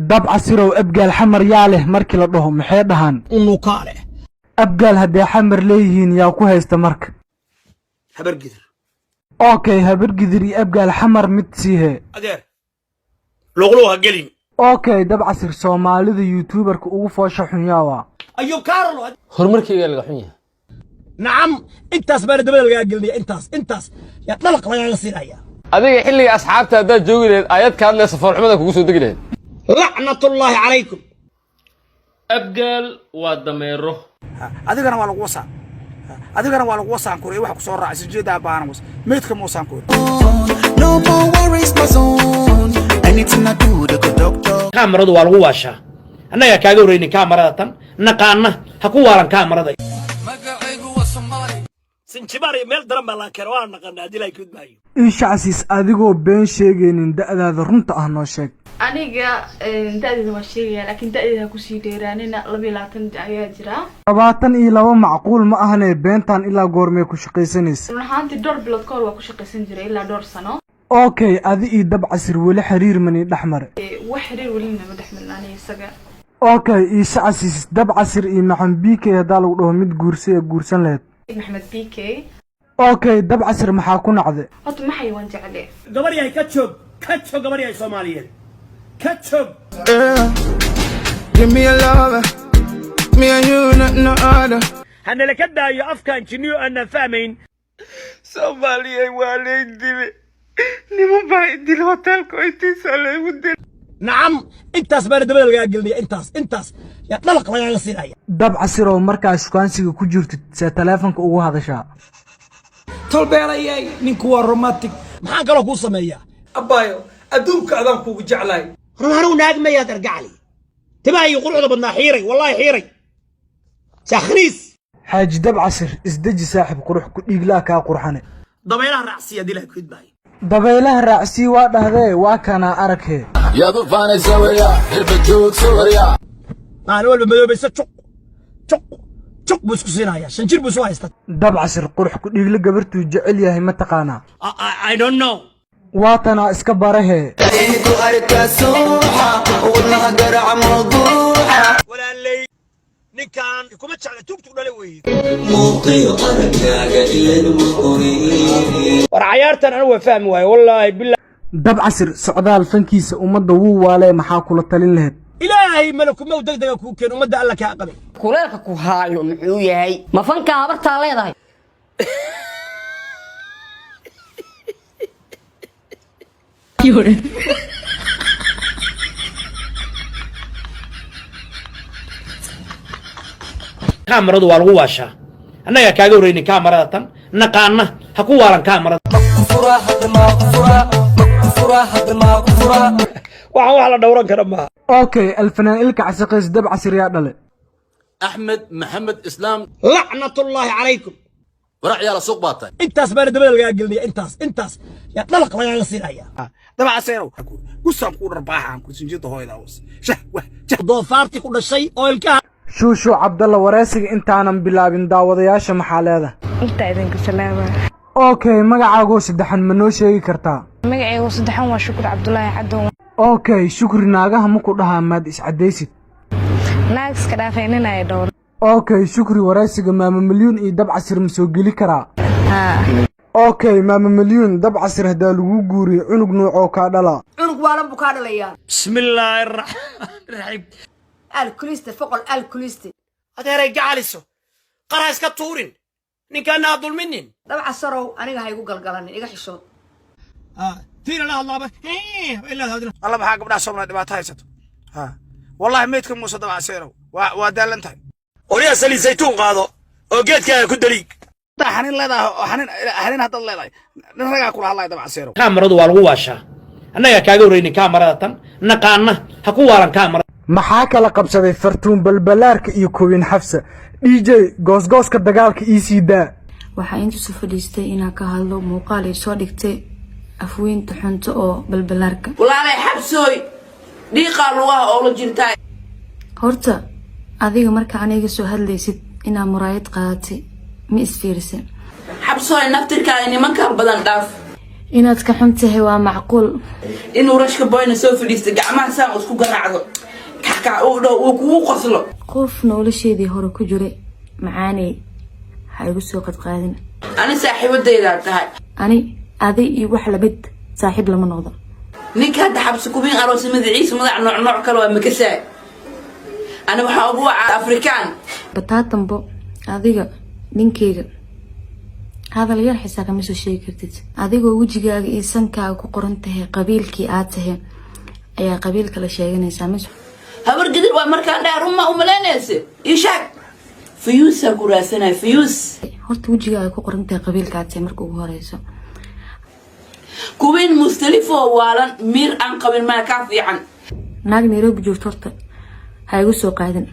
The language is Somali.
dab casirow abgaal xamar yaa leh markii la dhaho maxay dhahan unukaale abgaal haddii xamar leeyihiin yaa ku haysta marka habar gidir okay habar gidir iyo abgaal xamar mid siihe adeer luqluha gelin okay dab casir soomaalida youtuberka ugu foosha xun yaa ayuu kaarlo horumarkayga laga xun yahay nacam intaas baa dabada laga gelnay intaas ya dalaq laga siinaya adiga xilliga asxaabta haddaad joogi lahayd aayad ka hadlaysa foolxumada kugu soo degi lahayd lacnatullaahi calaykum abgaal waa dameero adigana waa lagu wasaan kuray wax ku soo raacay jeedaa baanamus meedka moosaan kuray no more worries my son anything I do the good doctor kaamaradu waa lagu waashaa annaga kaaga wareeynin kaamarada tan naqaana ha ku waalan kaamarada magacaygu waa Soomaali sinjibari meel daran baa la karo waa naqaana dilay gudbaayo inshacsiis adigoo been sheegaynin da'daada runta ah noo sheeg aniga da'deeda waa sheegaya laakiin da'deeda ku sii dheeraanina 22 ayaa jira 22 macquul ma ahane beentan ilaa goormee ku shaqaysanaysa runaantii door bilood koor waa ku shaqaysan jiray ilaa door sano okay adi iyo dab casir weli xiriir mani dhaxmare wax xiriir weli ma dhaxmalnaan isaga okay inshacsiis dab casir iyo maxamed bike hadaa lagu dhaho mid guursan lahayd maxamed bike okay dab casir maxaa ku nacday horta maxay waan jeclay gabar yahay ka joog gabar yahay Soomaaliyeed Ketchup. Give me a lover, me and you not no other. أنا لكدا يا أفكار جنيو أنا فاهمين. Soomaaliya waa la dilay niman baa dilay hotelka intiisa la wadin نعم أنت أسباب دبل الجاجلية أنت يا طلق لا يصير أي dab casiroo markaa shukaansiga ku jirtid see taleefanka ugu hadashaa tolbeelayay ninku waa romantic maxaan kaloo kuu sameeyaa abaayo adduunka adaan kugu jeclahay runhanuw naag ma yaad argacli timaayo quruxda badnaa xiiray wallaahi xiiray sakhriis xaaji dab casir isdeji saaxib qurux ku dhiiglaa kaa qurxane dabaylaha raacsiya dilaa kudbaayo dabaylaha raacsii waa dhahdee waa kana araghe yaad u faanaysa warya hilba joogso warya maalin walba madoobaysa juq buu isku siinayaa shanjir buu soo haystaa dab casir qurux ku dhiigla gabartuu jecel yahay ma taqaanaa I don't know waatanaa iska barahe walaalay ninkan kuma jecla tugtug dhale weeye war cayaartan anigu waa fahmi waayo wallaahi billah dab casir socdaal fankiisa ummadda wuu waalee maxaa kula talin lahayd ilaahay malakumow degdega kuu keen ummadda alla kaa qabay kuleelka ku haayo muxuu yahay ma fanka habartaa leedahay kaamaradu waa lagu waashaa annaga kaaga wareeynin kaamarada tan naqaana ha ku waalan kaamarada waxaan wax la dhowran kara maaha okay alfanaan ilka casaqays dab casir yaa dhale axmed maxamed islaam lacnatullaahi calaykum warac yaa la suuq baatay intaas baana dabada lagaa gelinaya intaas yaa dalaq lagaaga siinaya daba caseerow gusaan ku dharbaaxaan ku sinjida hooyada was doofaartii ku dhashay oo ilkaha shuushu cabdalla wareesiga intaanan bilaabin daawadayaasha maxaa leedahay inta idinka salaama okay magacaagoo saddexan ma noo sheegi kartaa magacaygu saddexan waa shukur cabdullaahi cadow okay shukri naagaha ma ku dhahaa maad iscadaysid naag iska dhaafay nin ay dhowr okay shukri wareesiga maama milyuun iyo dab casir ma soo geli karaa okay maama milyuun dab casir haddaa lagu guuriyo cunug nuucoo kaa dhalaa cunug waalan buu kaa dhalayaa bismillaahi raxmaani raxiim alkuliste foqol alkuliste adeeray gacaliso qaraa iska tuurin ninkaana ha dulminin dabca sarow aniga ha igu galgalanin iga xishood tiina la hadlaaba alla maxaa gabdhaha Soomaaliya dhibaato haysato wallahi meedka muuse daba caseerow waa daalan tahay oriya sali saytuun qaado oo geedkaaga ku daliig xanin leedahay xanin hadda leedahay nin ragaa kula hadlay daba caseerow kaamaradu waa lagu waashaa annaga kaaga wareeynin kaamarada tan naqaana ha ku waalan kaamarada maxaa kala qabsaday fartuun balbalaarka iyo kowin xafsa dj goosgooska dagaalka sii daa waxaa inta soo fadhiistay inaan ka hadlo muuqaal ay soo dhigtay afweynta xunto oo balbalaarka walaalay xabsooy dhiiqaa lugaha oo la jintaay horta adiga marka aniga soo hadlaysid inaa muraayad qaadatay ma isfiirsan xabsooy naftirkaaga nimankan badan dhaaf inaad ka xun tahay waa macquul inuu rashka boyna soo fadhiisto gacmaha saan isku garaacdo kaka uu dhow uu kugu qoslo qof nolosheedii hore ku jiray macaanay ha igu soo qadqaadin ani saaxiibadeyda tahay ani adi iyo wax la mid saaxiib lama noqdo ninka hadda xabsi ku biin aroos magaciisa magac nooc kale waa makasaa ana waxa ugu wacaa afrikaan bataatanbo adiga ninkeyga hadal yar xisaa kama soo sheegi kartid adigoo wejigaaga iyo sankaaga ku qoran tahay qabiilkii aad tahay ayaa qabiilka la sheeganaysaa mis habar gadir waa markaan dheer uma umaleynaysa ishaag fiyuusa ku raasanay fiyuus horta wejigaaga ku qoran tahay qabiilka aad tahay marka ugu horeyso kuwin mustalifo waalan mir aan qabin ma ka fiican naag Nairobi joogto horta ha igu soo qaadin